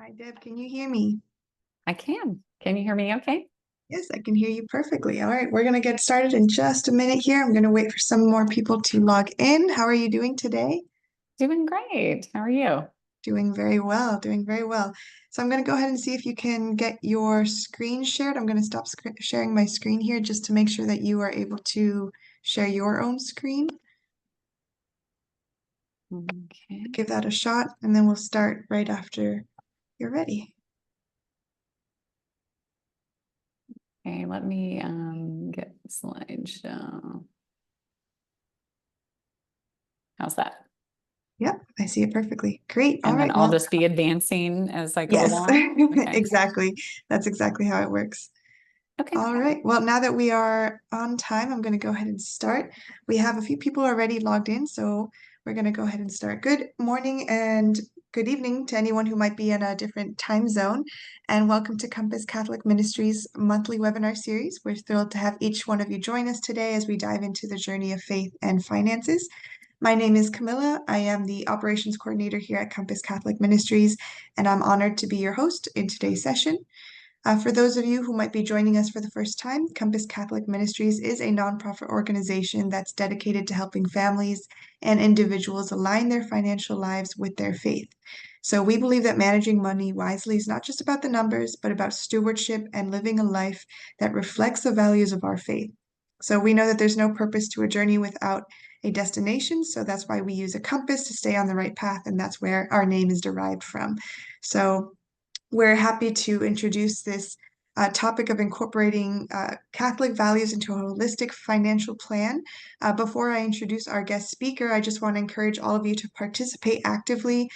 Hi, Deb. Can you hear me? I can. Can you hear me okay? Yes, I can hear you perfectly. All right, we're going to get started in just a minute here. I'm going to wait for some more people to log in. How are you doing today? Doing great. How are you? Doing very well, doing very well. So I'm going to go ahead and see if you can get your screen shared. I'm going to stop sharing my screen here just to make sure that you are able to share your own screen. Okay. Give that a shot, and then we'll start right after you're ready. Okay, let me get the slideshow. How's that? Yep, I see it perfectly. Great. All And then right, I'll well, just be advancing as I go yes, along. Okay. exactly. That's exactly how it works. Okay. All right. Well, now that we are on time, I'm going to go ahead and start. We have a few people already logged in, so we're going to go ahead and start. Good morning and good evening to anyone who might be in a different time zone, and welcome to Compass Catholic Ministries monthly webinar series. We're thrilled to have each one of you join us today as we dive into the journey of faith and finances. My name is Camilla. I am the operations coordinator here at Compass Catholic Ministries, and I'm honored to be your host in today's session. For those of you who might be joining us for the first time, Compass Catholic Ministries is a nonprofit organization that's dedicated to helping families and individuals align their financial lives with their faith. So we believe that managing money wisely is not just about the numbers, but about stewardship and living a life that reflects the values of our faith. So we know that there's no purpose to a journey without a destination. So that's why we use a compass to stay on the right path, and that's where our name is derived from. So we're happy to introduce this topic of incorporating Catholic values into a holistic financial plan. Before I introduce our guest speaker, I just want to encourage all of you to participate actively.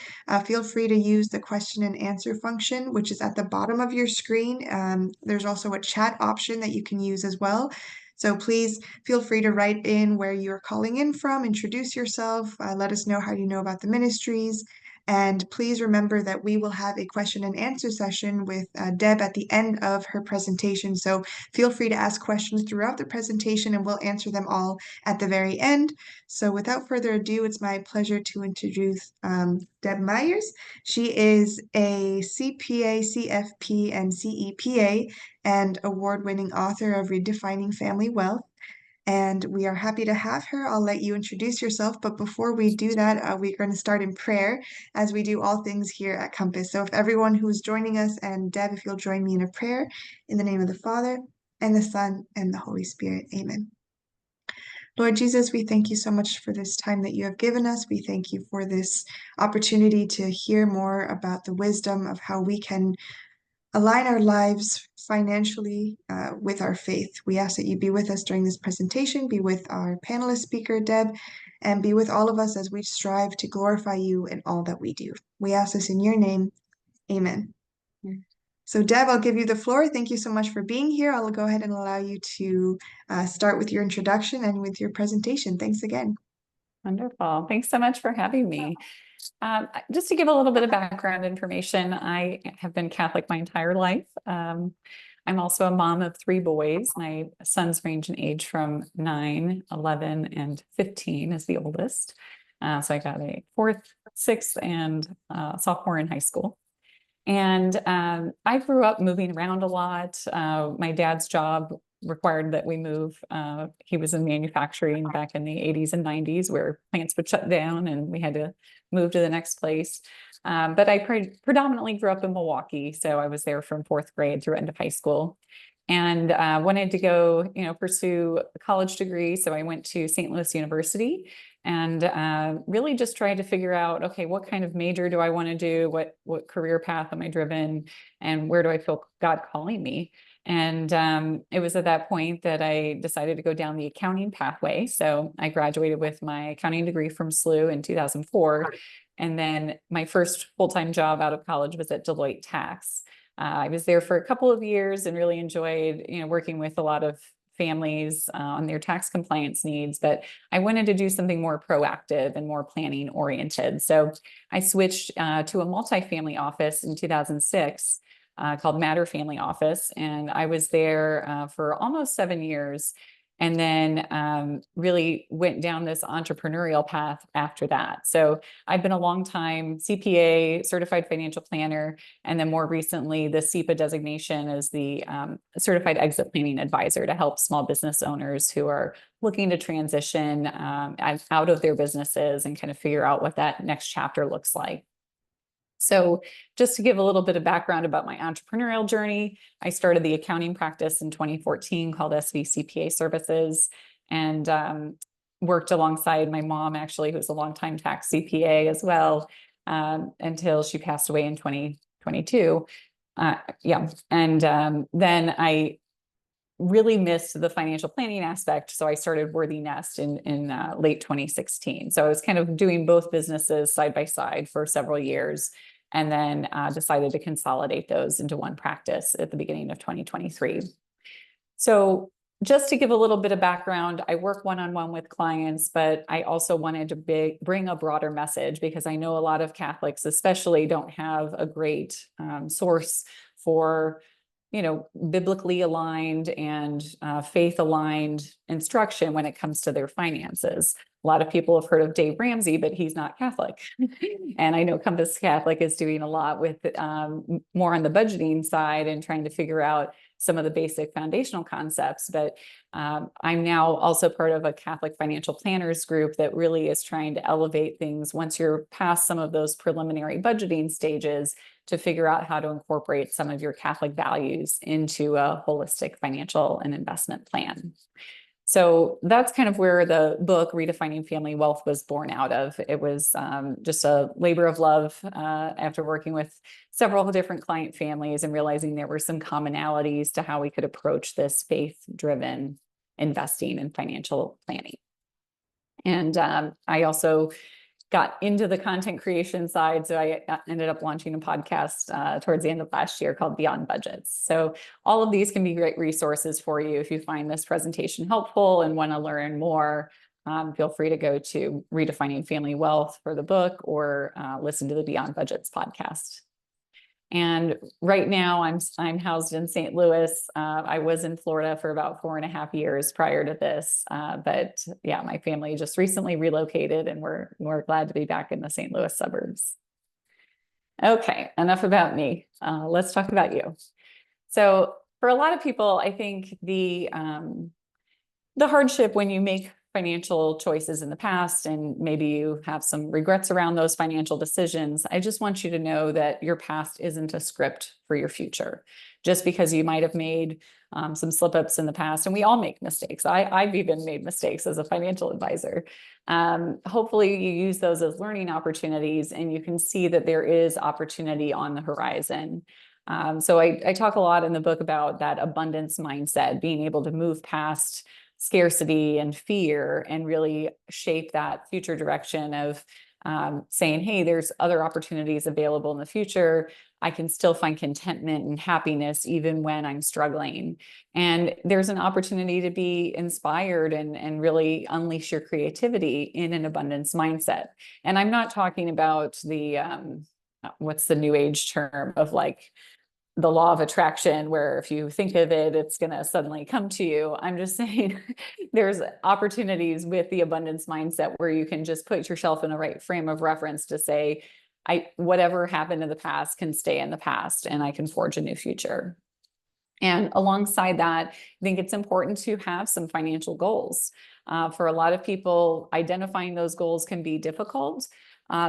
Feel free to use the question and answer function, which is at the bottom of your screen. There's also a chat option that you can use as well. So please feel free to write in where you're calling in from, introduce yourself, let us know how you know about the ministries. And please remember that we will have a question and answer session with Deb at the end of her presentation. So feel free to ask questions throughout the presentation and we'll answer them all at the very end. So without further ado, it's my pleasure to introduce Deb Myers. She is a CPA, CFP, and CEPA and award-winning author of Redefining Family Wealth. And we are happy to have her. I'll let you introduce yourself, but before we do that, we're going to start in prayer as we do all things here at Compass. So if everyone who's joining us, and Deb, if you'll join me in a prayer, in the name of the Father, and the Son, and the Holy Spirit. Amen. Lord Jesus, we thank you so much for this time that you have given us. We thank you for this opportunity to hear more about the wisdom of how we can align our lives financially with our faith. We ask that you be with us during this presentation, be with our panelist speaker, Deb, and be with all of us as we strive to glorify you in all that we do. We ask this in your name. Amen. So, Deb, I'll give you the floor. Thank you so much for being here. I'll go ahead and allow you to start with your introduction and with your presentation. Thanks again. Wonderful. Thanks so much for having me. Just to give a little bit of background information, I have been Catholic my entire life. I'm also a mom of three boys. My sons range in age from 9, 11, and 15 is the oldest. So I got a fourth, sixth, and sophomore in high school. And I grew up moving around a lot. My dad's job required that we move. He was in manufacturing back in the 80s and 90s where plants would shut down and we had to move to the next place. But I predominantly grew up in Milwaukee. So I was there from fourth grade through end of high school and wanted to go, pursue a college degree. So I went to St. Louis University and really just tried to figure out, okay, what kind of major do I want to do? What career path am I driven? And where do I feel God calling me? And it was at that point that I decided to go down the accounting pathway. So I graduated with my accounting degree from SLU in 2004. And then my first full-time job out of college was at Deloitte Tax. I was there for a couple of years and really enjoyed, working with a lot of families on their tax compliance needs, but I wanted to do something more proactive and more planning oriented. So I switched to a multifamily office in 2006 called Matter Family Office. And I was there for almost 7 years. and then really went down this entrepreneurial path after that. So I've been a long time CPA, certified financial planner, and then more recently, the CEPA designation as the certified exit planning advisor to help small business owners who are looking to transition out of their businesses and kind of figure out what that next chapter looks like. So just to give a little bit of background about my entrepreneurial journey, I started the accounting practice in 2014 called SVCPA Services, and worked alongside my mom, actually, who's a longtime tax CPA as well, until she passed away in 2022. And then I really missed the financial planning aspect. So I started Worthy Nest in late 2016. So I was kind of doing both businesses side by side for several years, and then decided to consolidate those into one practice at the beginning of 2023. So just to give a little bit of background, I work one-on-one with clients, but I also wanted to bring a broader message, because I know a lot of Catholics especially don't have a great source for biblically aligned and faith aligned instruction when it comes to their finances. A lot of people have heard of Dave Ramsey, but he's not Catholic. And I know Compass Catholic is doing a lot with more on the budgeting side and trying to figure out some of the basic foundational concepts. But I'm now also part of a Catholic financial planners group that really is trying to elevate things once you're past some of those preliminary budgeting stages, to figure out how to incorporate some of your Catholic values into a holistic financial and investment plan. So that's kind of where the book Redefining Family Wealth was born out of. It was just a labor of love after working with several different client families and realizing there were some commonalities to how we could approach this faith-driven investing and financial planning. And I also got into the content creation side. So I ended up launching a podcast towards the end of last year called Beyond Budgets. So all of these can be great resources for you. If you find this presentation helpful and want to learn more, feel free to go to Redefining Family Wealth for the book, or listen to the Beyond Budgets podcast. And right now I'm housed in St. Louis. I was in Florida for about 4.5 years prior to this. But yeah, my family just recently relocated, and we're glad to be back in the St. Louis suburbs. Okay, enough about me. Let's talk about you. So for a lot of people, I think the hardship when you make financial choices in the past, and maybe you have some regrets around those financial decisions, I just want you to know that your past isn't a script for your future. Just because you might have made some slip-ups in the past, and we all make mistakes. I've even made mistakes as a financial advisor. Hopefully you use those as learning opportunities, and you can see that there is opportunity on the horizon. So I talk a lot in the book about that abundance mindset, being able to move past scarcity and fear and really shape that future direction of saying, hey, there's other opportunities available in the future. I can still find contentment and happiness even when I'm struggling. And there's an opportunity to be inspired and really unleash your creativity in an abundance mindset. And I'm not talking about the, what's the new age term of like, the law of attraction, where if you think of it, it's going to suddenly come to you. I'm just saying there's opportunities with the abundance mindset where you can just put yourself in the right frame of reference to say, whatever happened in the past can stay in the past, and I can forge a new future. And alongside that, I think it's important to have some financial goals. For a lot of people, identifying those goals can be difficult.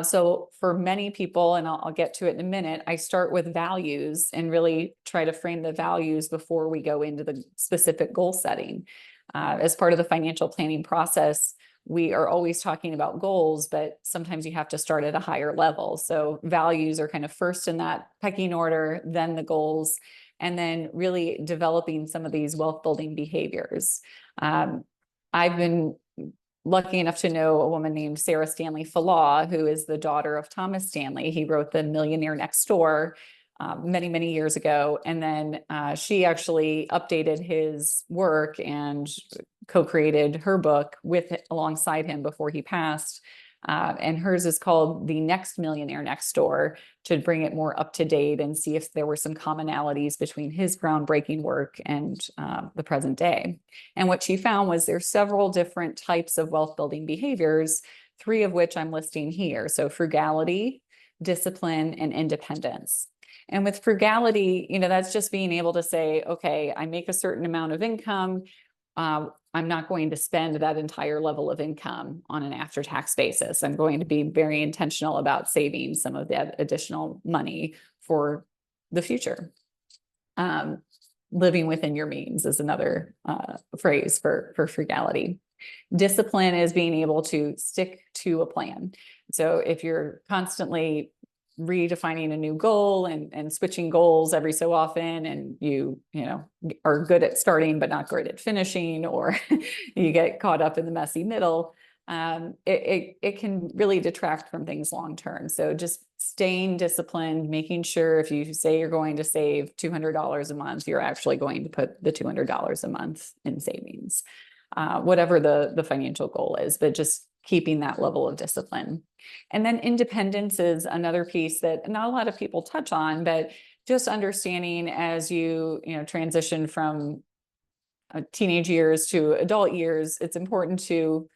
So for many people, and I'll get to it in a minute, I start with values and really try to frame the values before we go into the specific goal setting. As part of the financial planning process, we are always talking about goals, but sometimes you have to start at a higher level. So values are kind of first in that pecking order, then the goals, and then really developing some of these wealth building behaviors. I've been lucky enough to know a woman named Sarah Stanley Fallaw, who is the daughter of Thomas Stanley. He wrote The Millionaire Next Door many, many years ago. And then she actually updated his work and co-created her book alongside him before he passed. And hers is called The Next Millionaire Next Door, to bring it more up to date and see if there were some commonalities between his groundbreaking work and the present day. And what she found was there's several different types of wealth building behaviors, three of which I'm listing here. So frugality, discipline, and independence. And with frugality, that's just being able to say, okay, I make a certain amount of income. I'm not going to spend that entire level of income on an after-tax basis. I'm going to be very intentional about saving some of that additional money for the future. Living within your means is another phrase for frugality. Discipline is being able to stick to a plan. So if you're constantly redefining a new goal and switching goals every so often, and you are good at starting but not great at finishing, or you get caught up in the messy middle, it can really detract from things long term. So just staying disciplined, making sure if you say you're going to save $200 a month, you're actually going to put the $200 a month in savings, whatever the financial goal is, but just keeping that level of discipline. And then independence is another piece that not a lot of people touch on, but just understanding as you transition from teenage years to adult years, it's important to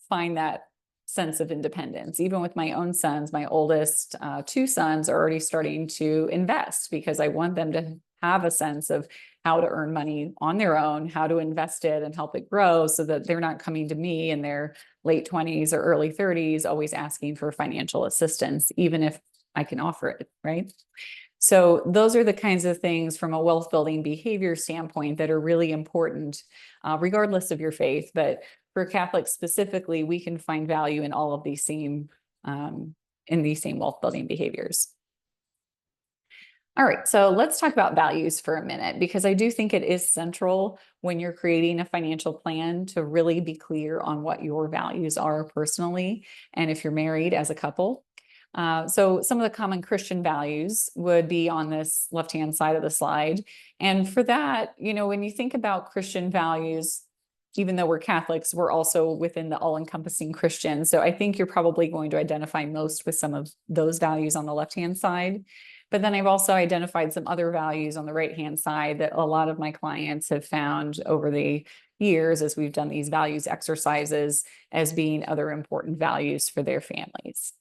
find that sense of independence. Even with my own sons, my oldest two sons are already starting to invest, because I want them to have a sense of how to earn money on their own, how to invest it and help it grow, so that they're not coming to me in their late 20s or early 30s, always asking for financial assistance, even if I can offer it, right? So those are the kinds of things from a wealth building behavior standpoint that are really important, regardless of your faith. But for Catholics specifically, we can find value in all of these same wealth building behaviors. All right, so let's talk about values for a minute, because I do think it is central when you're creating a financial plan to really be clear on what your values are personally, and if you're married as a couple. So some of the common Christian values would be on this left-hand side of the slide. And for that, when you think about Christian values, even though we're Catholics, we're also within the all-encompassing Christian. So I think you're probably going to identify most with some of those values on the left-hand side. But then I've also identified some other values on the right-hand side that a lot of my clients have found over the years as we've done these values exercises as being other important values for their families.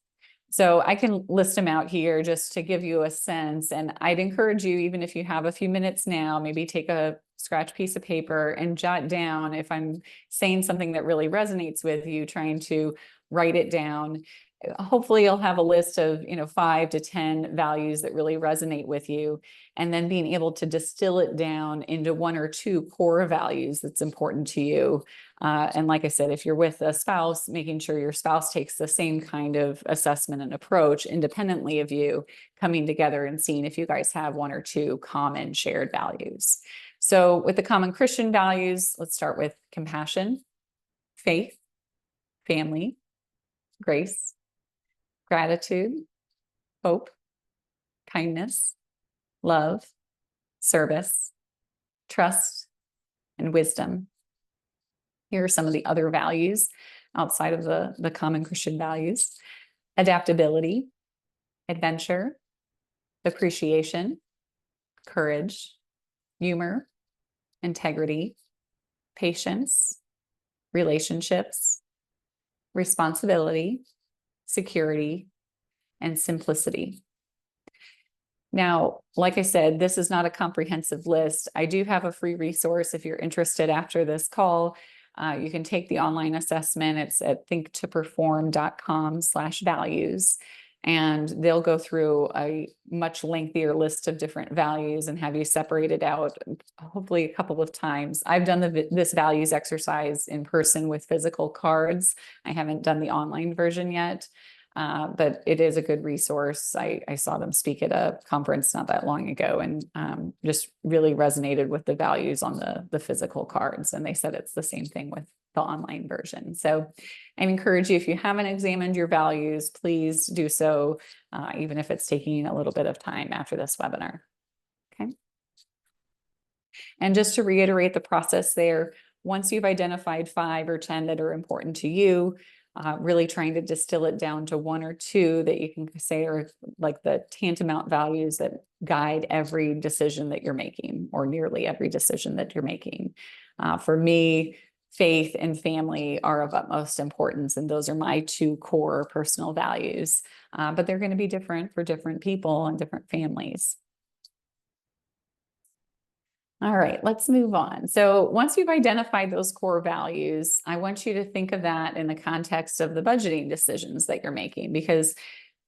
So I can list them out here just to give you a sense. And I'd encourage you, even if you have a few minutes now, maybe take a scratch piece of paper and jot down, if I'm saying something that really resonates with you, trying to write it down. Hopefully you'll have a list of 5 to 10 values that really resonate with you, and then being able to distill it down into 1 or 2 core values that's important to you. And like I said, if you're with a spouse, making sure your spouse takes the same kind of assessment and approach independently of you, coming together and seeing if you guys have 1 or 2 common shared values. So with the common Christian values, let's start with compassion, faith, family, grace, gratitude, hope, kindness, love, service, trust, and wisdom. Here are some of the other values outside of the common Christian values: adaptability, adventure, appreciation, courage, humor, integrity, patience, relationships, responsibility, security, and simplicity. Now, like I said, this is not a comprehensive list. I do have a free resource if you're interested after this call. You can take the online assessment. It's at thinktoperform.com/values. And they'll go through a much lengthier list of different values and have you separated out, hopefully a couple of times. I've done this values exercise in person with physical cards. I haven't done the online version yet, but it is a good resource. I saw them speak at a conference not that long ago, and just really resonated with the values on the physical cards. And they said it's the same thing with the online version. So I encourage you, if you haven't examined your values, please do so, even if it's taking a little bit of time after this webinar. Okay. And just to reiterate the process there, once you've identified 5 or 10 that are important to you, really trying to distill it down to one or two that you can say are like the tantamount values that guide every decision that you're making, or nearly every decision that you're making. For me, faith and family are of utmost importance, and those are my two core personal values. But they're going to be different for different people and different families. All right, let's move on. So once you've identified those core values, I want you to think of that in the context of the budgeting decisions that you're making. Because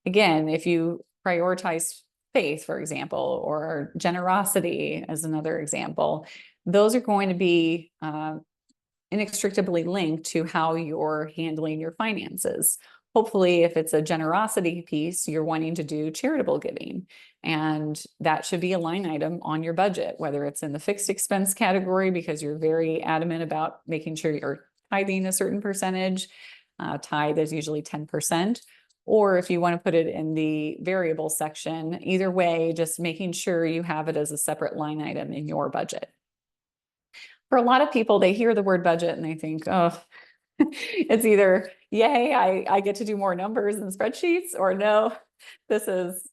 again, if you prioritize faith, for example, or generosity as another example, those are going to be inextricably linked to how you're handling your finances. Hopefully, if it's a generosity piece, you're wanting to do charitable giving, and that should be a line item on your budget, whether it's in the fixed expense category because you're very adamant about making sure you're tithing a certain percentage. Tithe is usually 10%. Or if you want to put it in the variable section, either way, just making sure you have it as a separate line item in your budget. For a lot of people, they hear the word budget and they think, oh, it's either, yay, I get to do more numbers and spreadsheets, or no, this is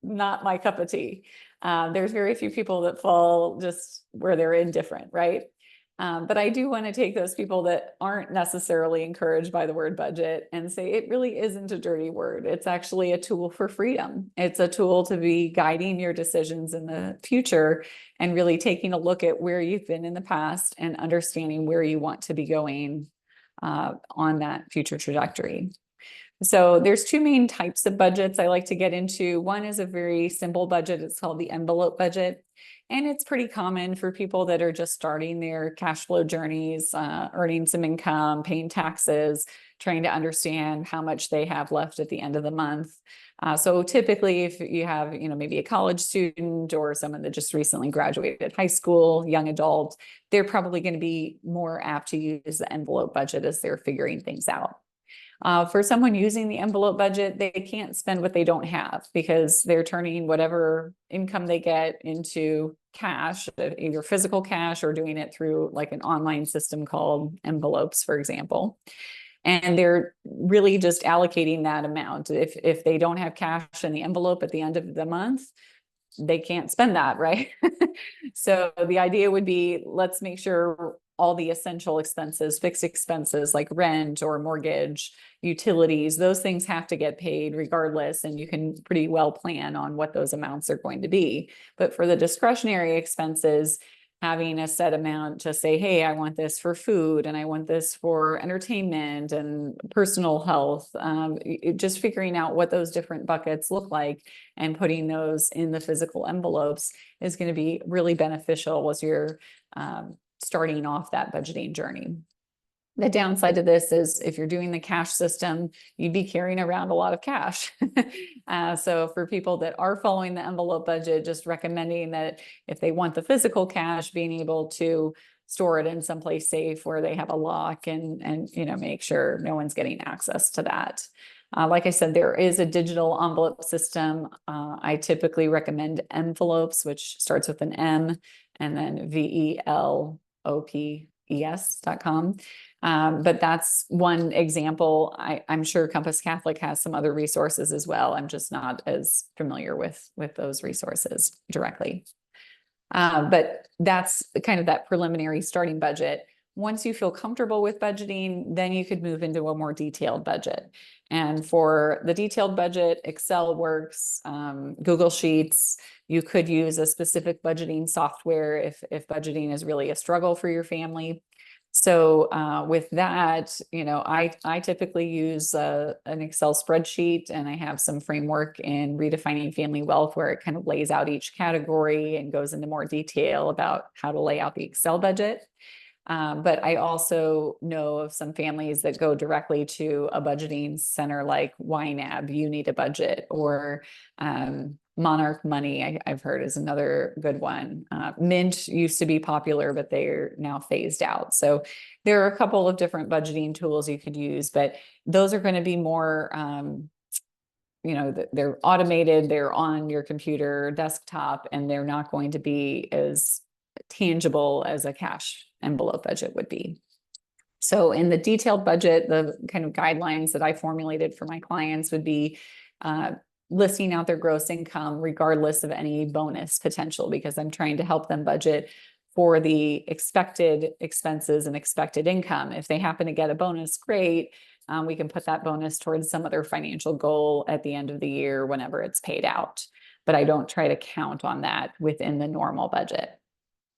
not my cup of tea. There's very few people that fall just where they're indifferent, right? But I do want to take those people that aren't necessarily encouraged by the word budget and say it really isn't a dirty word. It's actually a tool for freedom. It's a tool to be guiding your decisions in the future and really taking a look at where you've been in the past and understanding where you want to be going on that future trajectory. So there's two main types of budgets I like to get into. One is a very simple budget. It's called the envelope budget. And it's pretty common for people that are just starting their cash flow journeys, earning some income, paying taxes, trying to understand how much they have left at the end of the month. So typically, if you have, maybe a college student or someone that just recently graduated high school, young adult, they're probably going to be more apt to use the envelope budget as they're figuring things out. For someone using the envelope budget, they can't spend what they don't have because they're turning whatever income they get into cash, either physical cash or doing it through like an online system called envelopes, for example. And they're really just allocating that amount. If they don't have cash in the envelope at the end of the month, they can't spend that, right? So the idea would be, let's make sure all the essential expenses, fixed expenses like rent or mortgage, utilities, those things have to get paid regardless. And you can pretty well plan on what those amounts are going to be. But for the discretionary expenses, having a set amount to say, hey, I want this for food and I want this for entertainment and personal health, just figuring out what those different buckets look like and putting those in the physical envelopes is going to be really beneficial as you're starting off that budgeting journey. The downside to this is if you're doing the cash system, you'd be carrying around a lot of cash. So for people that are following the envelope budget, just recommending that if they want the physical cash, being able to store it in someplace safe where they have a lock and make sure no one's getting access to that. Like I said, there is a digital envelope system. I typically recommend Envelopes, which starts with an M and then VELOPES.com. But that's one example. I'm sure Compass Catholic has some other resources as well. I'm just not as familiar with those resources directly. But that's kind of that preliminary starting budget. Once you feel comfortable with budgeting, then you could move into a more detailed budget. And for the detailed budget, Excel works, Google Sheets. You could use a specific budgeting software if budgeting is really a struggle for your family. So with that, I typically use an Excel spreadsheet, and I have some framework in Redefining Family Wealth where it kind of lays out each category and goes into more detail about how to lay out the Excel budget. But I also know of some families that go directly to a budgeting center like YNAB, You Need a Budget, or Monarch Money, I've heard is another good one. Mint used to be popular, but they're now phased out. So there are a couple of different budgeting tools you could use, but those are going to be more, they're automated, they're on your computer, desktop, and they're not going to be as tangible as a cash envelope budget would be. So in the detailed budget, the kind of guidelines that I formulated for my clients would be listing out their gross income regardless of any bonus potential, because I'm trying to help them budget for the expected expenses and expected income. If they happen to get a bonus, great. We can put that bonus towards some other financial goal at the end of the year whenever it's paid out. But I don't try to count on that within the normal budget.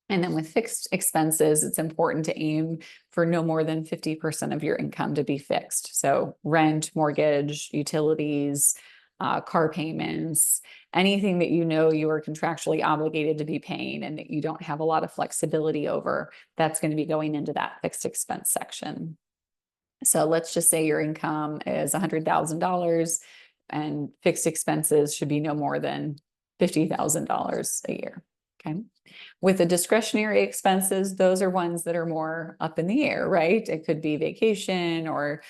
And then with fixed expenses, it's important to aim for no more than 50% of your income to be fixed. So rent, mortgage, utilities, car payments, anything that you know you are contractually obligated to be paying and that you don't have a lot of flexibility over, that's going to be going into that fixed expense section. So let's just say your income is $100,000 and fixed expenses should be no more than $50,000 a year. Okay. With the discretionary expenses, those are ones that are more up in the air, right? It could be vacation or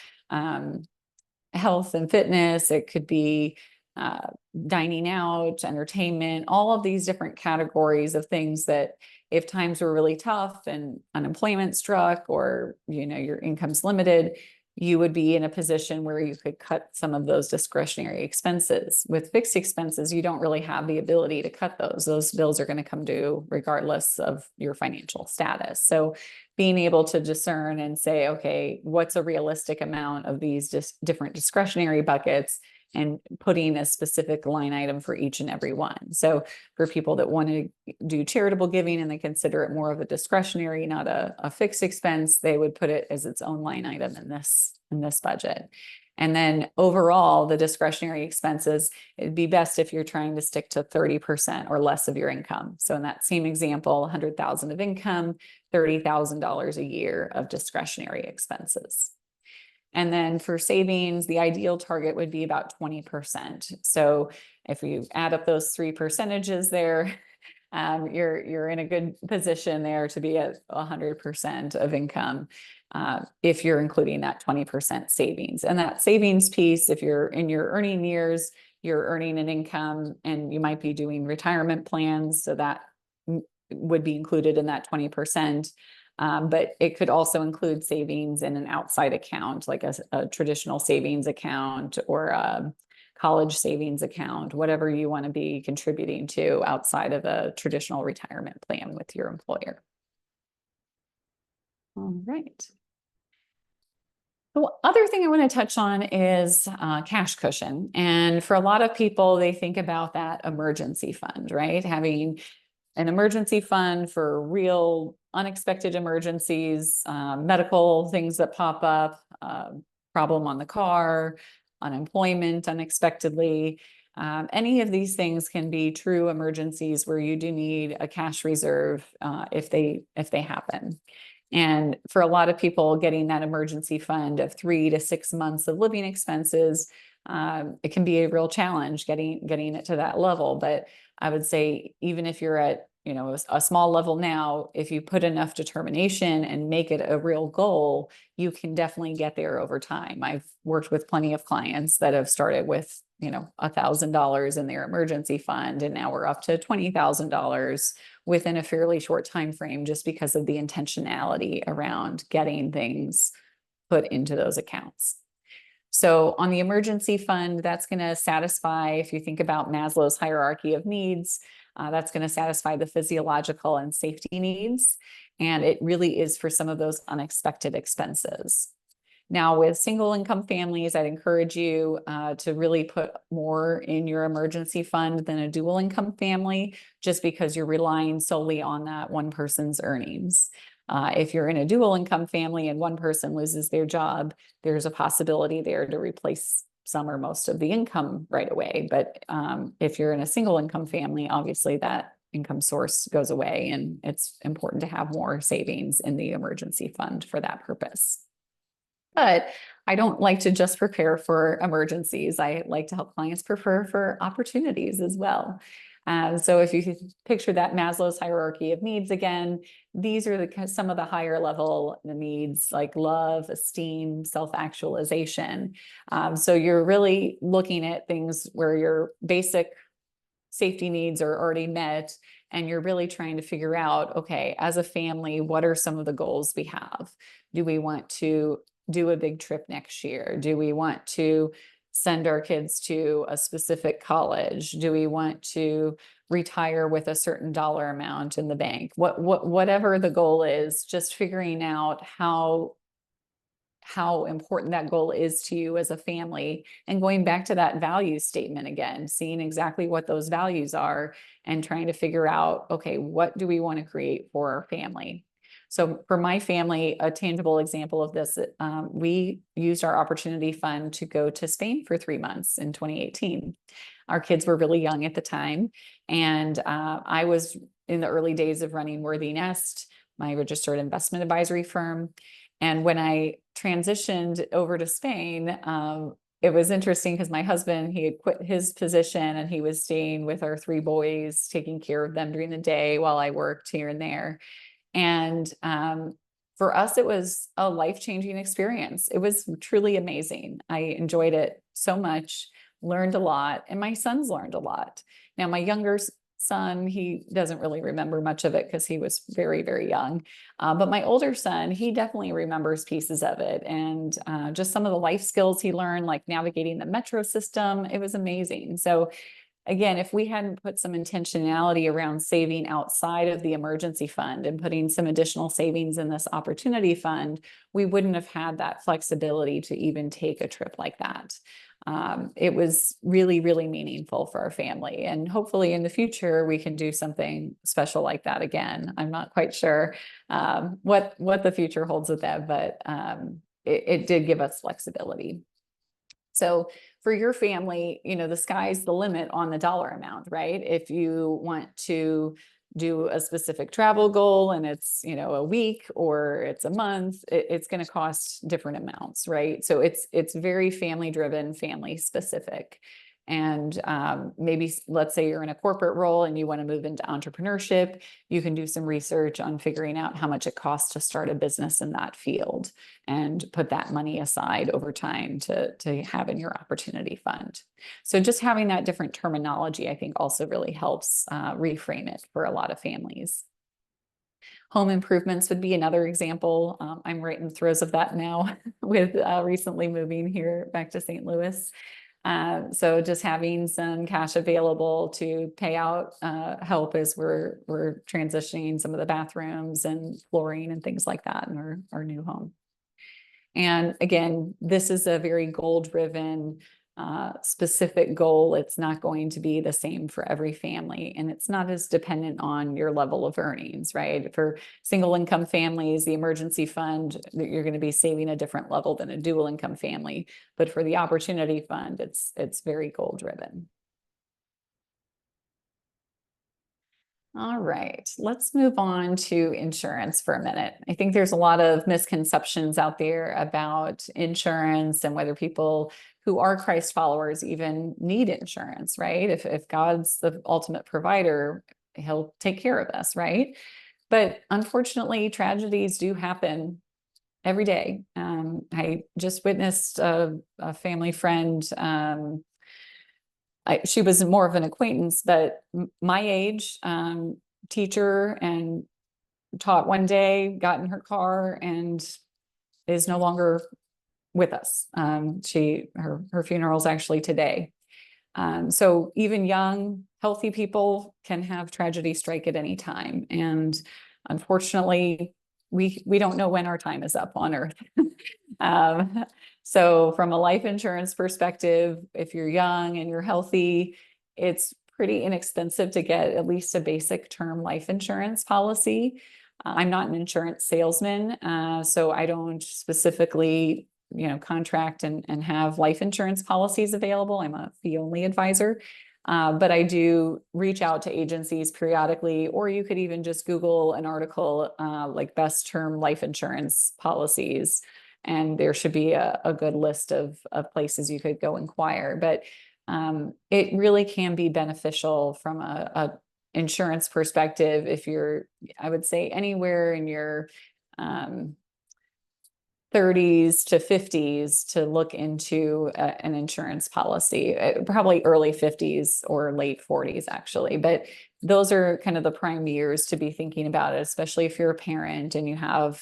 health and fitness. It could be dining out, entertainment, all of these different categories of things that if times were really tough and unemployment struck, or your income's limited, you would be in a position where you could cut some of those discretionary expenses. With fixed expenses, you don't really have the ability to cut those. Those bills are going to come due regardless of your financial status. So being able to discern and say, okay, what's a realistic amount of these different discretionary buckets, and putting a specific line item for each and every one. So for people that want to do charitable giving and they consider it more of a discretionary, not a fixed expense, they would put it as its own line item in this budget. And then overall, the discretionary expenses, it'd be best if you're trying to stick to 30% or less of your income. So in that same example, 100,000 of income, $30,000 a year of discretionary expenses. And then for savings, the ideal target would be about 20%. So if you add up those three percentages there, you're in a good position there to be at 100% of income if you're including that 20% savings. And that savings piece, if you're in your earning years, you're earning an income and you might be doing retirement plans, so that would be included in that 20%. But it could also include savings in an outside account, like a traditional savings account or a college savings account, whatever you want to be contributing to outside of a traditional retirement plan with your employer. All right. The other thing I want to touch on is cash cushion. And for a lot of people, they think about that emergency fund, right? Having an emergency fund for real unexpected emergencies, medical things that pop up, problem on the car, unemployment unexpectedly. Any of these things can be true emergencies where you do need a cash reserve if they happen. And for a lot of people, getting that emergency fund of 3 to 6 months of living expenses, it can be a real challenge getting it to that level. But I would say even if you're at a small level now, if you put enough determination and make it a real goal, you can definitely get there over time. I've worked with plenty of clients that have started with $1,000 in their emergency fund, and now we're up to $20,000 within a fairly short time frame, just because of the intentionality around getting things put into those accounts. So on the emergency fund, that's going to satisfy, if you think about Maslow's hierarchy of needs, that's going to satisfy the physiological and safety needs. And it really is for some of those unexpected expenses. Now, with single income families, I'd encourage you to really put more in your emergency fund than a dual income family, just because you're relying solely on that one person's earnings. If you're in a dual income family and one person loses their job, there's a possibility there to replace some or most of the income right away. But if you're in a single income family, obviously that income source goes away, and it's important to have more savings in the emergency fund for that purpose. But I don't like to just prepare for emergencies. I like to help clients prepare for opportunities as well. So if you picture that Maslow's hierarchy of needs again, these are some of the higher level needs, like love, esteem, self-actualization. So you're really looking at things where your basic safety needs are already met, And you're really trying to figure out, okay, as a family, what are some of the goals we have? Do we want to do a big trip next year? Do we want to send our kids to a specific college? Do we want to retire with a certain dollar amount in the bank? Whatever the goal is, just figuring out how important that goal is to you as a family, and going back to that value statement again, seeing exactly what those values are and trying to figure out, okay, what do we want to create for our family? So for my family, a tangible example of this, we used our opportunity fund to go to Spain for 3 months in 2018. Our kids were really young at the time, and I was in the early days of running Worthy Nest, my registered investment advisory firm. And when I transitioned over to Spain, it was interesting because my husband, he had quit his position and he was staying with our 3 boys, taking care of them during the day while I worked here and there. And for us, it was a life-changing experience. It was truly amazing. I enjoyed it so much, learned a lot, and my sons learned a lot. Now, my younger son, he doesn't really remember much of it because he was very, very young. But my older son, he definitely remembers pieces of it. And just some of the life skills he learned, like navigating the metro system, it was amazing. So again, if we hadn't put some intentionality around saving outside of the emergency fund and putting some additional savings in this opportunity fund, we wouldn't have had that flexibility to even take a trip like that. It was really, really meaningful for our family. And hopefully in the future, we can do something special like that again. I'm not quite sure what the future holds with that, but it did give us flexibility. So for your family, the sky's the limit on the dollar amount, right? If you want to do a specific travel goal and it's, a week or it's a month, it's going to cost different amounts, right? So it's very family driven, family specific. And maybe let's say you're in a corporate role and you want to move into entrepreneurship, you can do some research on figuring out how much it costs to start a business in that field and put that money aside over time to have in your opportunity fund. So just having that different terminology, I think also really helps reframe it for a lot of families. Home improvements would be another example. I'm right in the throes of that now with recently moving here back to St. Louis. So just having some cash available to pay out help as we're transitioning some of the bathrooms and flooring and things like that in our new home. And again, this is a very goal-driven, specific goal. It's not going to be the same for every family, and it's not as dependent on your level of earnings, right? For single income families, the emergency fund, you're going to be saving a different level than a dual income family. But for the opportunity fund, it's very goal-driven. All right, let's move on to insurance for a minute. I think there's a lot of misconceptions out there about insurance and whether people who are Christ followers even need insurance, right? If God's the ultimate provider, he'll take care of us, right? But unfortunately, tragedies do happen every day. I just witnessed a family friend. She was more of an acquaintance, but my age, teacher, and taught one day, got in her car and is no longer with us. Her funeral is actually today. So even young, healthy people can have tragedy strike at any time. And unfortunately, we don't know when our time is up on earth. So from a life insurance perspective, if you're young and you're healthy, it's pretty inexpensive to get at least a basic term life insurance policy. I'm not an insurance salesman, so I don't specifically, contract and have life insurance policies available. I'm a fee-only advisor. But I do reach out to agencies periodically, or you could even just Google an article like best term life insurance policies, and there should be a good list of places you could go inquire. But it really can be beneficial from a insurance perspective if you're, I would say, anywhere in your 30s to 50s to look into an insurance policy, probably early 50s or late 40s actually. But those are kind of the prime years to be thinking about it, especially if you're a parent and you have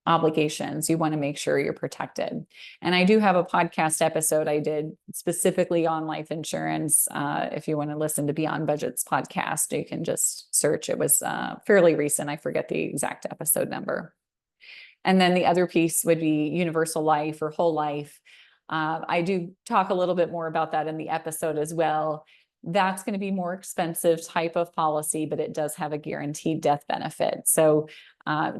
obligations. You want to make sure you're protected. And I do have a podcast episode I did specifically on life insurance. If you want to listen to Beyond Budgets podcast, you can just search. It was fairly recent. I forget the exact episode number. And then the other piece would be universal life or whole life. I do talk a little bit more about that in the episode as well. That's going to be more expensive type of policy, but it does have a guaranteed death benefit. So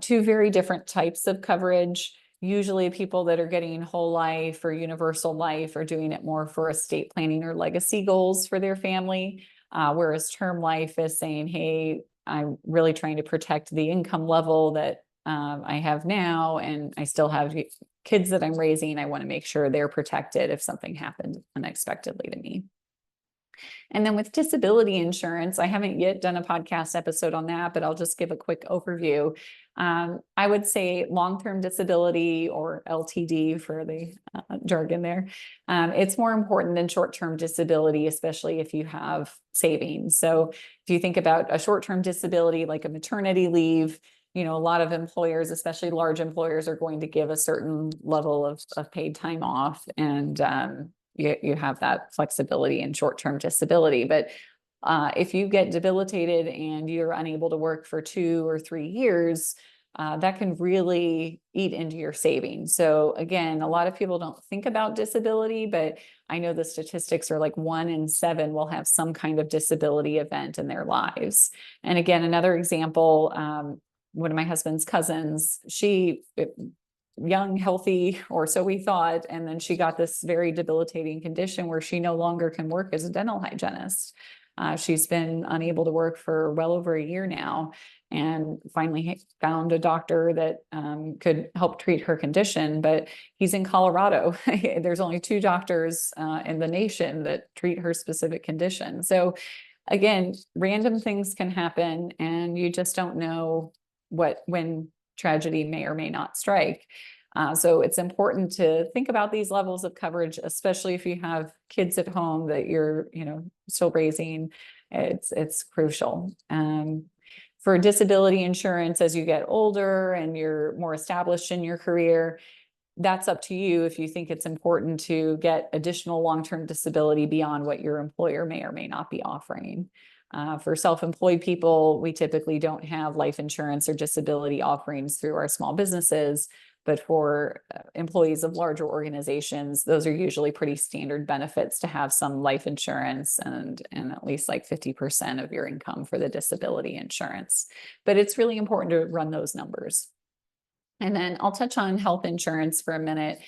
two very different types of coverage. Usually people that are getting whole life or universal life are doing it more for estate planning or legacy goals for their family. Whereas term life is saying, hey, I'm really trying to protect the income level that I have now, and I still have kids that I'm raising. I want to make sure they're protected if something happened unexpectedly to me. And then with disability insurance, I haven't yet done a podcast episode on that, but I'll just give a quick overview. I would say long-term disability, or LTD for the jargon there. It's more important than short-term disability, especially if you have savings. So if you think about a short-term disability, like a maternity leave, a lot of employers, especially large employers, are going to give a certain level of paid time off, and you have that flexibility in short-term disability. But if you get debilitated and you're unable to work for 2 or 3 years, that can really eat into your savings. So again, a lot of people don't think about disability, but I know the statistics are like 1 in 7 will have some kind of disability event in their lives. And again, another example, one of my husband's cousins, she young, healthy, or so we thought, and then she got this very debilitating condition where she no longer can work as a dental hygienist. She's been unable to work for well over a year now, and finally found a doctor that could help treat her condition. But he's in Colorado. There's only 2 doctors in the nation that treat her specific condition. So again, random things can happen, and you just don't know when tragedy may or may not strike. So it's important to think about these levels of coverage, especially if you have kids at home that you're, still raising. It's crucial. For disability insurance, as you get older and you're more established in your career, that's up to you if you think it's important to get additional long-term disability beyond what your employer may or may not be offering. For self-employed people, we typically don't have life insurance or disability offerings through our small businesses, but for employees of larger organizations, those are usually pretty standard benefits to have some life insurance and at least like 50% of your income for the disability insurance. But it's really important to run those numbers. And then I'll touch on health insurance for a minute.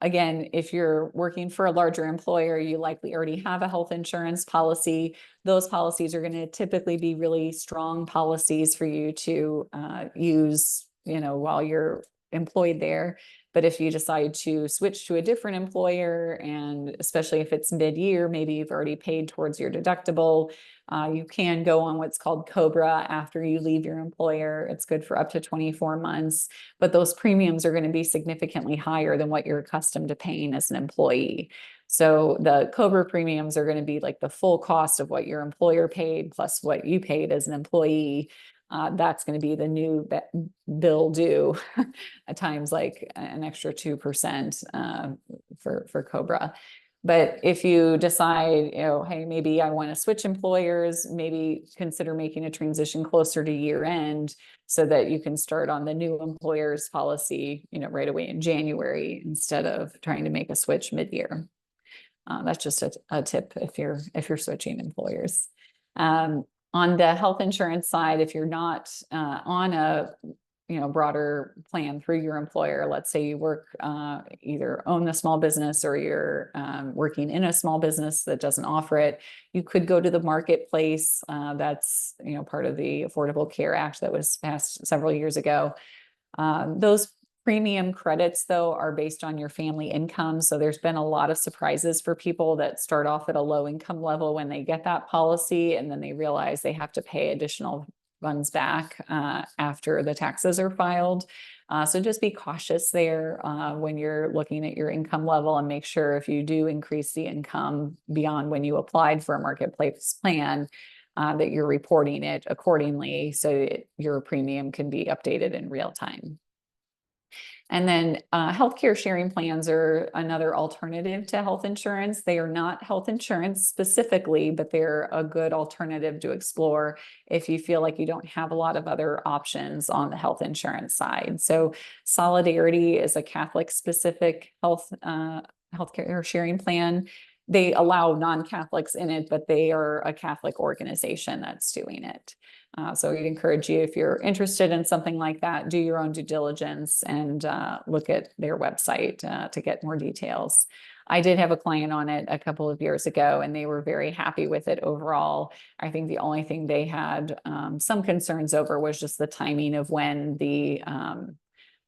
Again, if you're working for a larger employer, you likely already have a health insurance policy. Those policies are going to typically be really strong policies for you to use, while you're employed there. But if you decide to switch to a different employer, and especially if it's mid-year, maybe you've already paid towards your deductible, you can go on what's called COBRA after you leave your employer. It's good for up to 24 months, but those premiums are going to be significantly higher than what you're accustomed to paying as an employee. So the COBRA premiums are going to be like the full cost of what your employer paid plus what you paid as an employee. That's going to be the new bill due at times like an extra 2% for COBRA. But if you decide, hey, maybe I want to switch employers, maybe consider making a transition closer to year end so that you can start on the new employer's policy, right away in January instead of trying to make a switch mid-year. That's just a tip if you're switching employers. On the health insurance side, if you're not on a broader plan through your employer, let's say you work either own the small business or you're working in a small business that doesn't offer it, you could go to the marketplace. That's part of the Affordable Care Act that was passed several years ago. Those premium credits, though, are based on your family income. So there's been a lot of surprises for people that start off at a low income level when they get that policy, and then they realize they have to pay additional funds back after the taxes are filed. So just be cautious there when you're looking at your income level, and make sure if you do increase the income beyond when you applied for a marketplace plan, that you're reporting it accordingly so your premium can be updated in real time. And then healthcare sharing plans are another alternative to health insurance. They are not health insurance specifically, but they're a good alternative to explore if you feel like you don't have a lot of other options on the health insurance side. So Solidarity is a Catholic specific healthcare sharing plan. They allow non-Catholics in it, but they are a Catholic organization that's doing it. So we'd encourage you, if you're interested in something like that, do your own due diligence and look at their website to get more details. I did have a client on it a couple of years ago, and they were very happy with it overall. I think the only thing they had some concerns over was just the timing of when the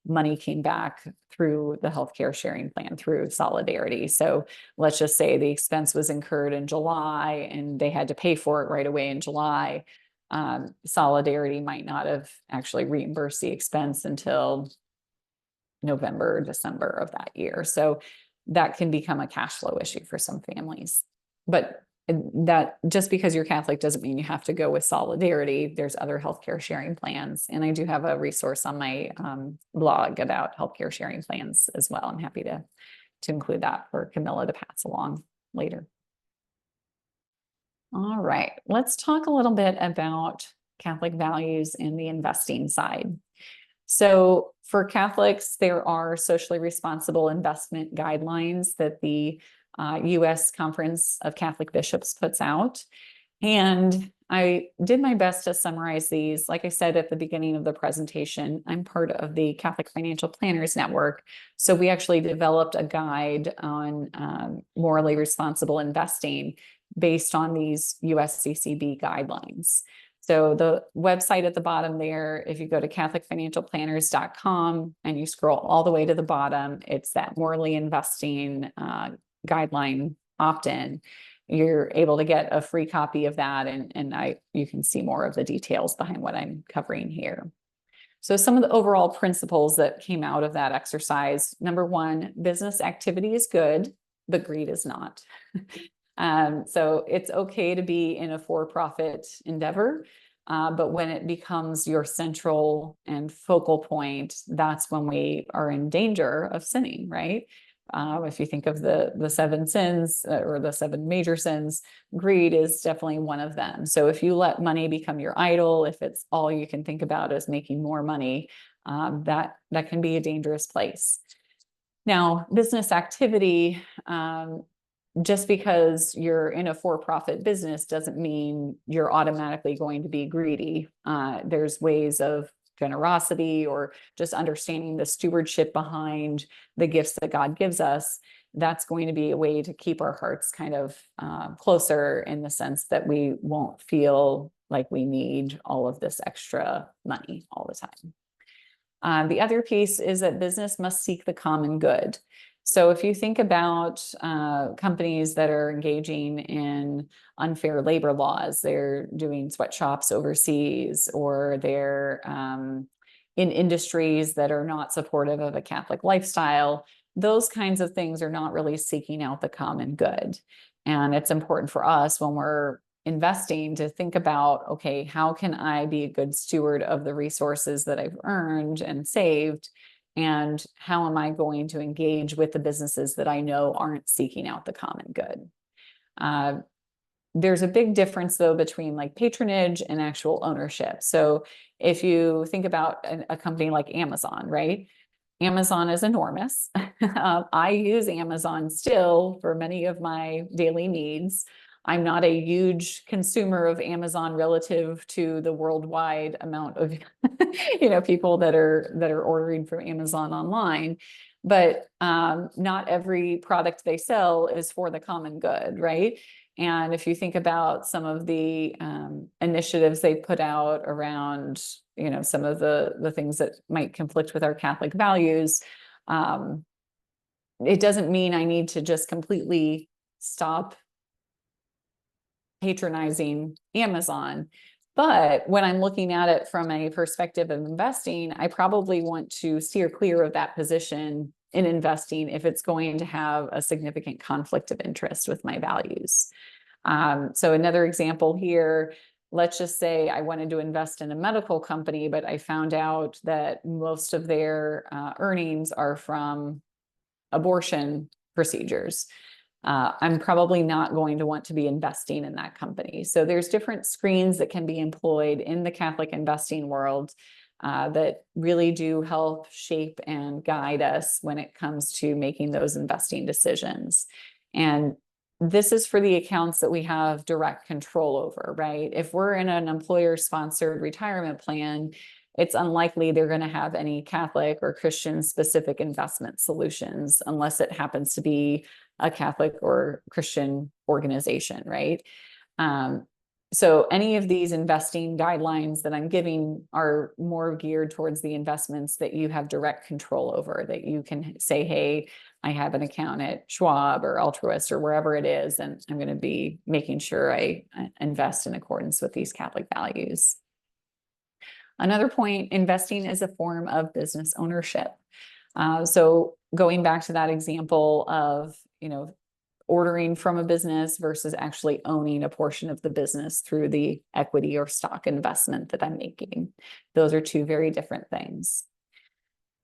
money came back through the healthcare sharing plan through Solidarity. So let's just say the expense was incurred in July and they had to pay for it right away in July. Solidarity might not have actually reimbursed the expense until November or December of that year. So that can become a cash flow issue for some families. But that just because you're Catholic doesn't mean you have to go with Solidarity. There's other healthcare sharing plans. And I do have a resource on my blog about healthcare sharing plans as well. I'm happy to include that for Camilla to pass along later. All right, let's talk a little bit about Catholic values in the investing side. So for Catholics, there are socially responsible investment guidelines that the U.S. Conference of Catholic Bishops puts out. And I did my best to summarize these. Like I said at the beginning of the presentation, I'm part of the Catholic Financial Planners Network. So we actually developed a guide on morally responsible investing based on these USCCB guidelines. So the website at the bottom there, if you go to catholicfinancialplanners.com and you scroll all the way to the bottom, it's that morally investing guideline opt-in. You're able to get a free copy of that, and you can see more of the details behind what I'm covering here. So some of the overall principles that came out of that exercise: number one, business activity is good, but greed is not. So it's okay to be in a for-profit endeavor, but when it becomes your central and focal point, that's when we are in danger of sinning, right? If you think of the seven sins or the seven major sins, greed is definitely one of them. So if you let money become your idol, if it's all you can think about is making more money, that can be a dangerous place. Now, business activity, just because you're in a for-profit business doesn't mean you're automatically going to be greedy. There's ways of generosity or just understanding the stewardship behind the gifts that God gives us. That's going to be a way to keep our hearts kind of closer, in the sense that we won't feel like we need all of this extra money all the time. The other piece is that business must seek the common good. So if you think about companies that are engaging in unfair labor laws, they're doing sweatshops overseas, or they're in industries that are not supportive of a Catholic lifestyle, those kinds of things are not really seeking out the common good. And it's important for us, when we're investing, to think about, okay, how can I be a good steward of the resources that I've earned and saved? And how am I going to engage with the businesses that I know aren't seeking out the common good? There's a big difference, though, between like patronage and actual ownership. So if you think about a company like Amazon, right? Amazon is enormous. I use Amazon still for many of my daily needs. I'm not a huge consumer of Amazon relative to the worldwide amount of people that are ordering from Amazon online. But not every product they sell is for the common good, right? And if you think about some of the initiatives they put out around, some of the things that might conflict with our Catholic values, it doesn't mean I need to just completely stop patronizing Amazon, But when I'm looking at it from a perspective of investing, I probably want to steer clear of that position in investing if it's going to have a significant conflict of interest with my values. So another example here, let's just say I wanted to invest in a medical company, but I found out that most of their earnings are from abortion procedures. I'm probably not going to want to be investing in that company. So there's different screens that can be employed in the Catholic investing world that really do help shape and guide us when it comes to making those investing decisions. And this is for the accounts that we have direct control over, right? If we're in an employer-sponsored retirement plan, it's unlikely they're going to have any Catholic or Christian specific investment solutions unless it happens to be a Catholic or Christian organization, right? So any of these investing guidelines that I'm giving are more geared towards the investments that you have direct control over, that you can say, hey, I have an account at Schwab or Altruist or wherever it is, and I'm going to be making sure I invest in accordance with these Catholic values. Another point, investing is a form of business ownership. So going back to that example of, ordering from a business versus actually owning a portion of the business through the equity or stock investment that I'm making. Those are two very different things.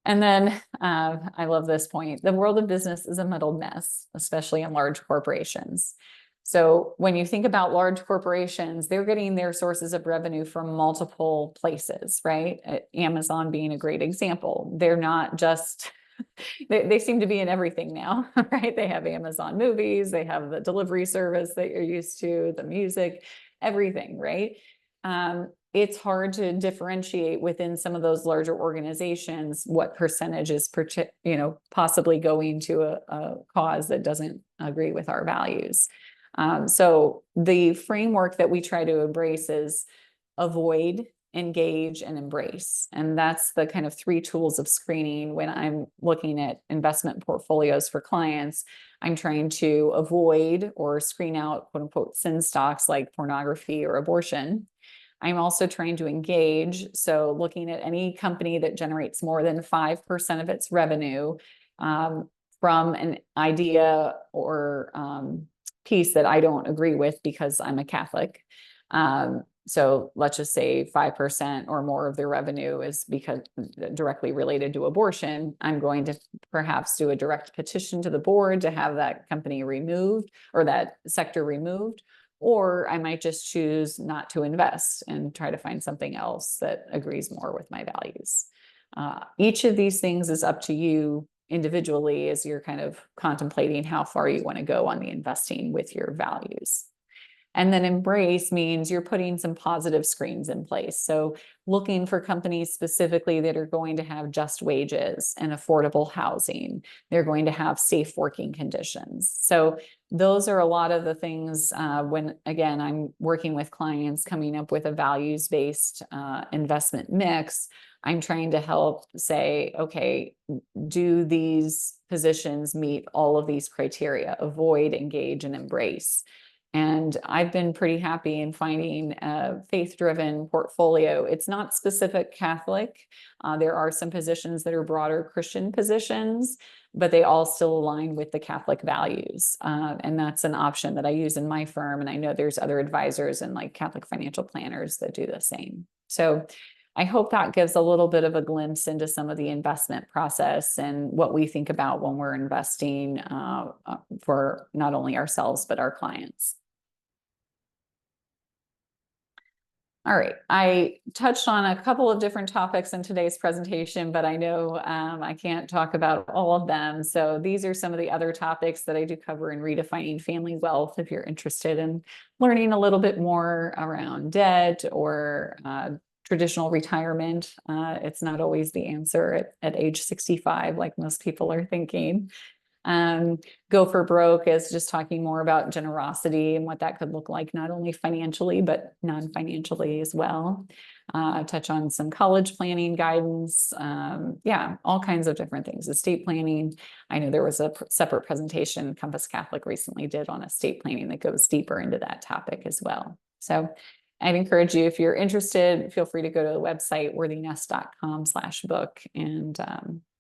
And then I love this point. The world of business is a muddled mess, especially in large corporations. So when you think about large corporations, they're getting their sources of revenue from multiple places, right? Amazon being a great example. They're not just, they seem to be in everything now, right? They have Amazon Movies, they have the delivery service that you're used to, the music, everything, right? It's hard to differentiate within some of those larger organizations what percentage is possibly going to a cause that doesn't agree with our values. So the framework that we try to embrace is avoid, engage, and embrace. And that's the kind of 3 tools of screening when I'm looking at investment portfolios for clients. I'm trying to avoid or screen out quote unquote sin stocks like pornography or abortion. I'm also trying to engage. So looking at any company that generates more than 5% of its revenue from an idea or piece that I don't agree with because I'm a Catholic. So let's just say 5% or more of their revenue is because directly related to abortion. I'm going to perhaps do a direct petition to the board to have that company removed or that sector removed. Or I might just choose not to invest and try to find something else that agrees more with my values. Each of these things is up to you individually as you're kind of contemplating how far you want to go on the investing with your values. And then embrace means you're putting some positive screens in place. So looking for companies specifically that are going to have just wages and affordable housing. They're going to have safe working conditions. So those are a lot of the things when, again, I'm working with clients coming up with a values-based investment mix. I'm trying to help say, okay, do these positions meet all of these criteria? Avoid, engage, and embrace. And I've been pretty happy in finding a faith-driven portfolio. It's not specific Catholic. There are some positions that are broader Christian positions, but they all still align with the Catholic values. And that's an option that I use in my firm. And I know there's other advisors and like Catholic financial planners that do the same. So I hope that gives a little bit of a glimpse into some of the investment process and what we think about when we're investing for not only ourselves, but our clients. All right, I touched on a couple of different topics in today's presentation, but I know I can't talk about all of them. So these are some of the other topics that I do cover in Redefining Family Wealth if you're interested in learning a little bit more around debt or traditional retirement. It's not always the answer at age 65, like most people are thinking. Go for Broke is just talking more about generosity and what that could look like, not only financially, but non-financially as well. Touch on some college planning guidance. Yeah, all kinds of different things. Estate planning. I know there was a separate presentation Compass Catholic recently did on estate planning that goes deeper into that topic as well. So I'd encourage you, if you're interested, feel free to go to the website worthynest.com/book and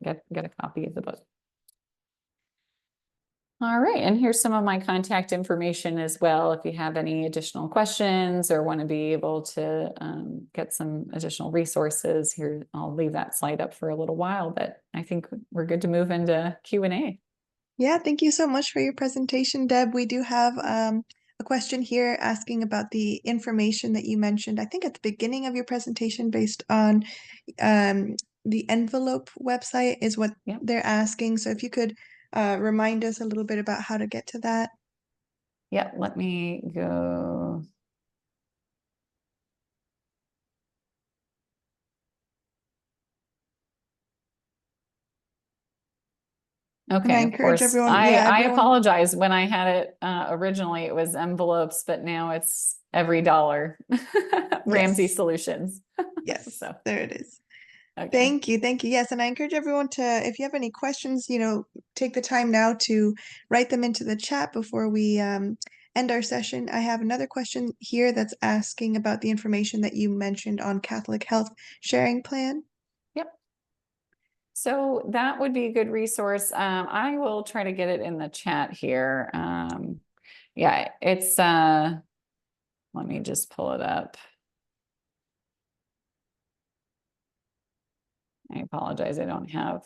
get a copy of the book. All right, and here's some of my contact information as well. If you have any additional questions or want to be able to get some additional resources here, I'll leave that slide up for a little while, but I think we're good to move into Q&A. Yeah, thank you so much for your presentation, Deb. We do have a question here asking about the information that you mentioned, I think at the beginning of your presentation, based on the Envelope website is what Yep. they're asking. So if you could remind us a little bit about how to get to that. Yeah, let me go. And I Okay, of encourage course. everyone, I everyone. apologize. When I had it originally, it was envelopes, but now it's EveryDollar. Ramsey Yes. Solutions. Yes, So, there it is. okay. Thank you. Thank you. Yes, and I encourage everyone to, if you have any questions, take the time now to write them into the chat before we end our session. I have another question here that's asking about the information that you mentioned on Catholic Health Sharing Plan. Yep. So that would be a good resource. I will try to get it in the chat here. Yeah, it's let me just pull it up. I apologize. I don't have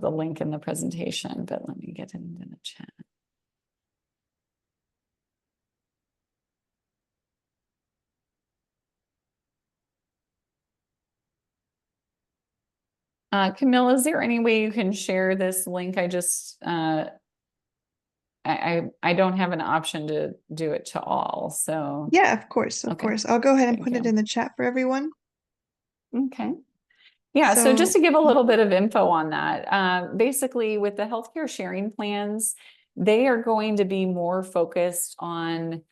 the link in the presentation, but let me get it into the chat. Camille, is there any way you can share this link? I just I don't have an option to do it to all, so Yeah, of course, of okay. course. I'll go ahead and Thank put it you. in the chat for everyone. Okay. Yeah, so just to give a little bit of info on that, basically with the healthcare sharing plans, they are going to be more focused on,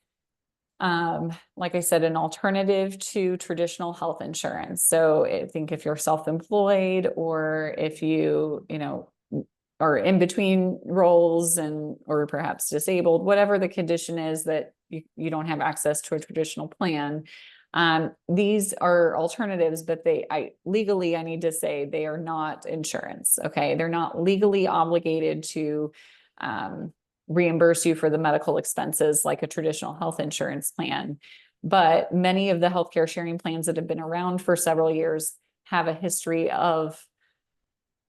like I said, an alternative to traditional health insurance. So I think if you're self-employed or if you are in between roles or perhaps disabled, whatever the condition is that you don't have access to a traditional plan, these are alternatives, but legally, I need to say they are not insurance. Okay. They're not legally obligated to reimburse you for the medical expenses like a traditional health insurance plan. But many of the healthcare sharing plans that have been around for several years have a history of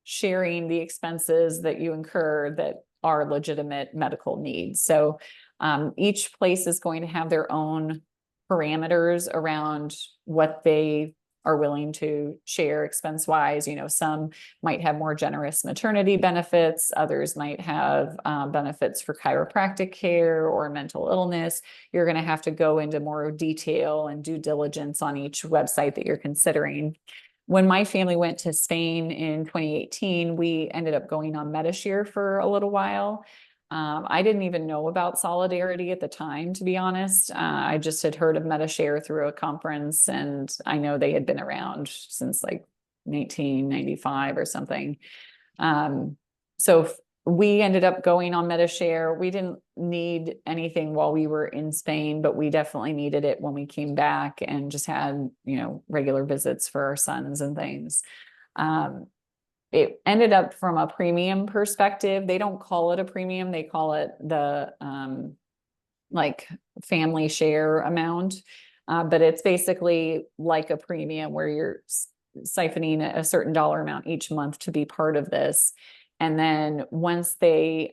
sharing the expenses that you incur that are legitimate medical needs. So each place is going to have their own parameters around what they are willing to share expense wise. Some might have more generous maternity benefits, others might have benefits for chiropractic care or mental illness. You're going to have to go into more detail and due diligence on each website that you're considering. When my family went to Spain in 2018, we ended up going on Medishare for a little while. I didn't even know about Solidarity at the time, to be honest. I just had heard of Medishare through a conference, and I know they had been around since like 1995 or something. So we ended up going on Medishare. We didn't need anything while we were in Spain, but we definitely needed it when we came back and just had, regular visits for our sons and things. It ended up from a premium perspective. They don't call it a premium. They call it the like family share amount. But it's basically like a premium where you're siphoning a certain dollar amount each month to be part of this. And then once they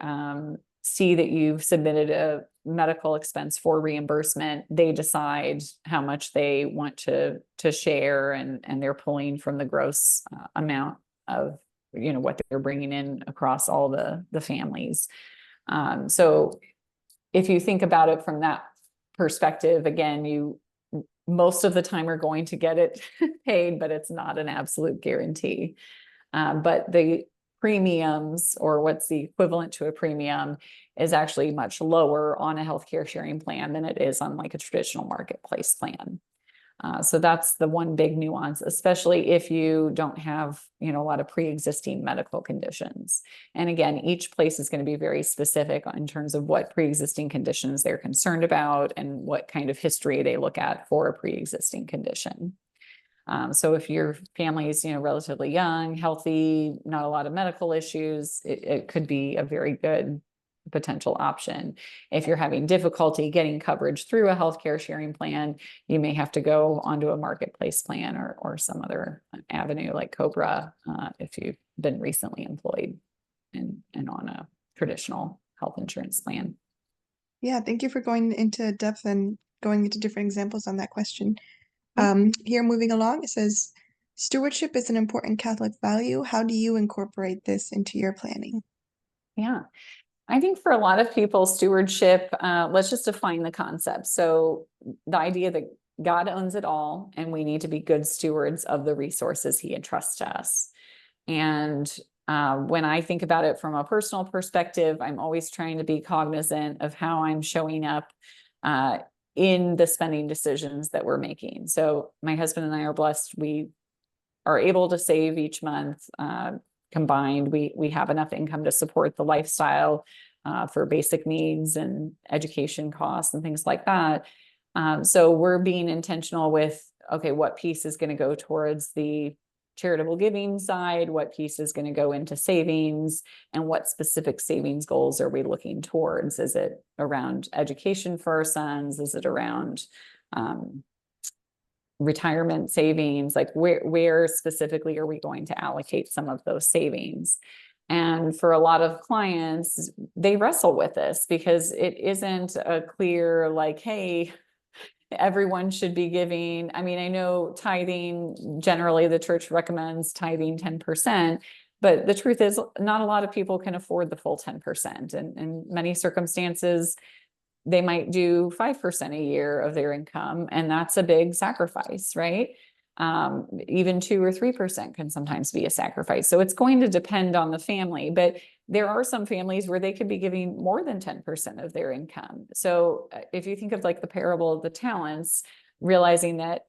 see that you've submitted a medical expense for reimbursement, they decide how much they want to share, and they're pulling from the gross amount of what they're bringing in across all the families. So if you think about it from that perspective, again, you most of the time are going to get it paid, but it's not an absolute guarantee. But the premiums, or what's the equivalent to a premium, is actually much lower on a healthcare sharing plan than it is on like a traditional marketplace plan. So that's the one big nuance, especially if you don't have, a lot of pre-existing medical conditions. And again, each place is going to be very specific in terms of what pre-existing conditions they're concerned about and what kind of history they look at for a pre-existing condition. So if your family is, relatively young, healthy, not a lot of medical issues, it could be a very good potential option. If you're having difficulty getting coverage through a healthcare sharing plan, you may have to go onto a marketplace plan or some other avenue like Cobra, if you've been recently employed and on a traditional health insurance plan. Yeah, thank you for going into depth and going into different examples on that question. Here, moving along, it says, stewardship is an important Catholic value. How do you incorporate this into your planning? Yeah. I think for a lot of people, stewardship, let's just define the concept. So the idea that God owns it all and we need to be good stewards of the resources he entrusts to us. And when I think about it from a personal perspective, I'm always trying to be cognizant of how I'm showing up in the spending decisions that we're making. So my husband and I are blessed. We are able to save each month. Combined, we have enough income to support the lifestyle for basic needs and education costs and things like that. So we're being intentional with, okay, what piece is going to go towards the charitable giving side, what piece is going to go into savings, and what specific savings goals are we looking towards? Is it around education for our sons? Is it around retirement savings? Like where specifically are we going to allocate some of those savings? And for a lot of clients, they wrestle with this because it isn't a clear, like, hey, everyone should be giving. I mean, I know tithing, generally the church recommends tithing 10%, but the truth is not a lot of people can afford the full 10%. And in many circumstances, they might do 5% a year of their income, and that's a big sacrifice, right? Even 2 or 3% can sometimes be a sacrifice. So it's going to depend on the family, but there are some families where they could be giving more than 10% of their income. So if you think of like the parable of the talents, realizing that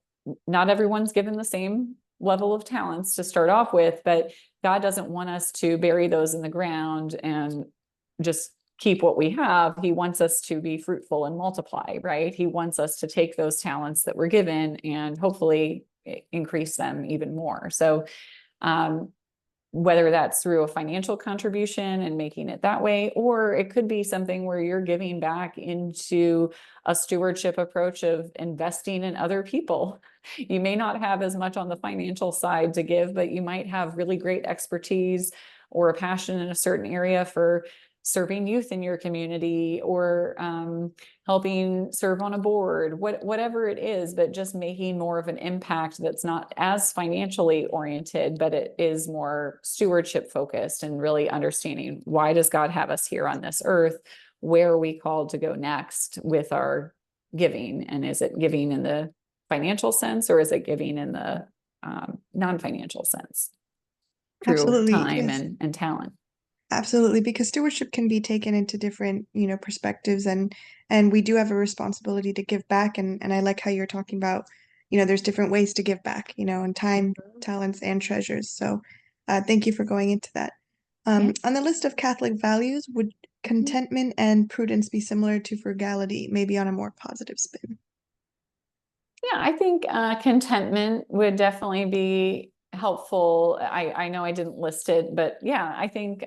not everyone's given the same level of talents to start off with, but God doesn't want us to bury those in the ground and just keep what we have. He wants us to be fruitful and multiply, right? He wants us to take those talents that we're given and hopefully increase them even more. So whether that's through a financial contribution and making it that way, or it could be something where you're giving back into a stewardship approach of investing in other people. You may not have as much on the financial side to give, but you might have really great expertise or a passion in a certain area for serving youth in your community or helping serve on a board, whatever it is, but just making more of an impact that's not as financially oriented, but it is more stewardship focused and really understanding, why does God have us here on this earth? Where are we called to go next with our giving? And is it giving in the financial sense, or is it giving in the non-financial sense through Absolutely, time yes. and talent? Absolutely, because stewardship can be taken into different, perspectives, and we do have a responsibility to give back, and I like how you're talking about, there's different ways to give back, and time, talents, and treasures. So, thank you for going into that. Yeah. On the list of Catholic values, would contentment and prudence be similar to frugality, maybe on a more positive spin? Yeah, I think contentment would definitely be helpful. I know I didn't list it, but yeah, I think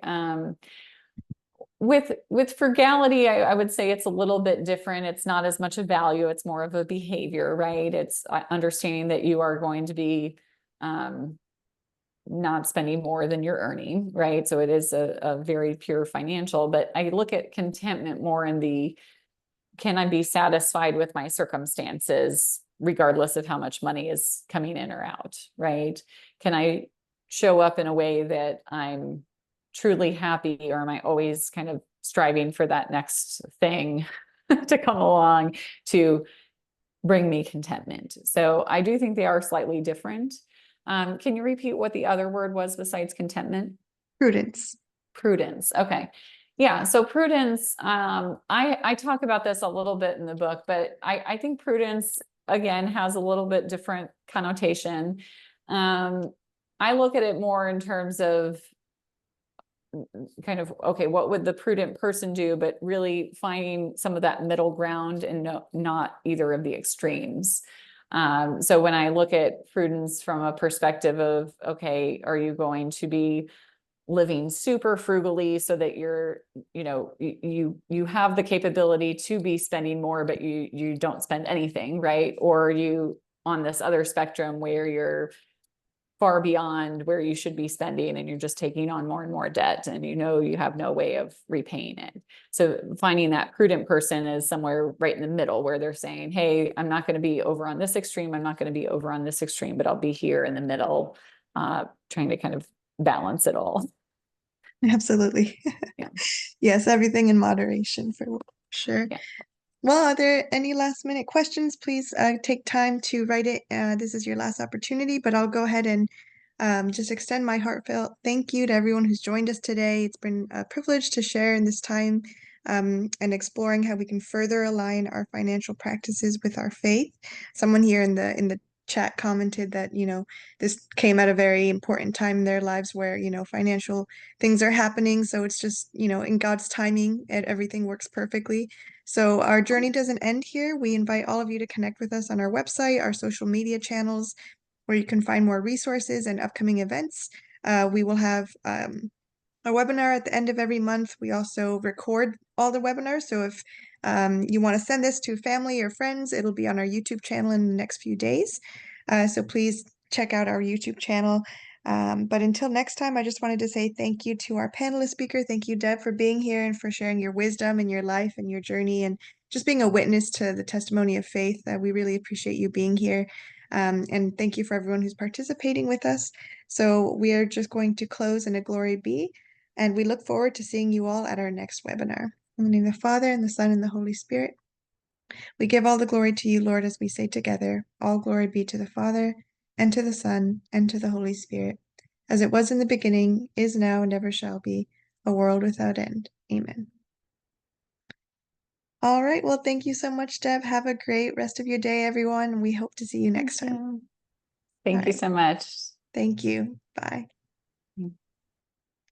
with frugality, I would say it's a little bit different. It's not as much a value, it's more of a behavior, right? It's understanding that you are going to be not spending more than you're earning, right? So it is a very pure financial, but I look at contentment more in the, can I be satisfied with my circumstances, regardless of how much money is coming in or out, right? Can I show up in a way that I'm truly happy, or am I always kind of striving for that next thing to come along to bring me contentment? So I do think they are slightly different. Can you repeat what the other word was besides contentment? Prudence. Prudence. Okay. Yeah. So prudence, I talk about this a little bit in the book, but I think prudence again, has a little bit different connotation. I look at it more in terms of kind of, okay, what would the prudent person do, but really finding some of that middle ground and not either of the extremes. So when I look at prudence from a perspective of, okay, are you going to be living super frugally so that you're, you have the capability to be spending more, but you don't spend anything, right? Or you on this other spectrum where you're far beyond where you should be spending and you're just taking on more and more debt and you have no way of repaying it. So finding that prudent person is somewhere right in the middle where they're saying, hey, I'm not going to be over on this extreme, I'm not going to be over on this extreme, but I'll be here in the middle, trying to kind of balance it all. Absolutely. Yeah. Yes, everything in moderation for sure. Yeah. Well, are there any last minute questions? Please take time to write it. This is your last opportunity, but I'll go ahead and just extend my heartfelt thank you to everyone who's joined us today. It's been a privilege to share in this time and exploring how we can further align our financial practices with our faith. Someone here in the chat commented that, this came at a very important time in their lives where, financial things are happening. So it's just, in God's timing, everything works perfectly. So our journey doesn't end here. We invite all of you to connect with us on our website, our social media channels, where you can find more resources and upcoming events. We will have a webinar at the end of every month. We also record all the webinars. So if you want to send this to family or friends, it'll be on our YouTube channel in the next few days. So please check out our YouTube channel. But until next time, I just wanted to say thank you to our panelist speaker. Thank you, Deb, for being here and for sharing your wisdom and your life and your journey and just being a witness to the testimony of faith. We really appreciate you being here. And thank you for everyone who's participating with us. So we are just going to close in a glory be. And we look forward to seeing you all at our next webinar. In the name of the Father, and the Son, and the Holy Spirit. We give all the glory to you, Lord, as we say together, all glory be to the Father, and to the Son, and to the Holy Spirit, as it was in the beginning, is now, and ever shall be, a world without end. Amen. All right. Well, thank you so much, Deb. Have a great rest of your day, everyone. We hope to see you next time. Thank you right. so much. Thank you. Bye.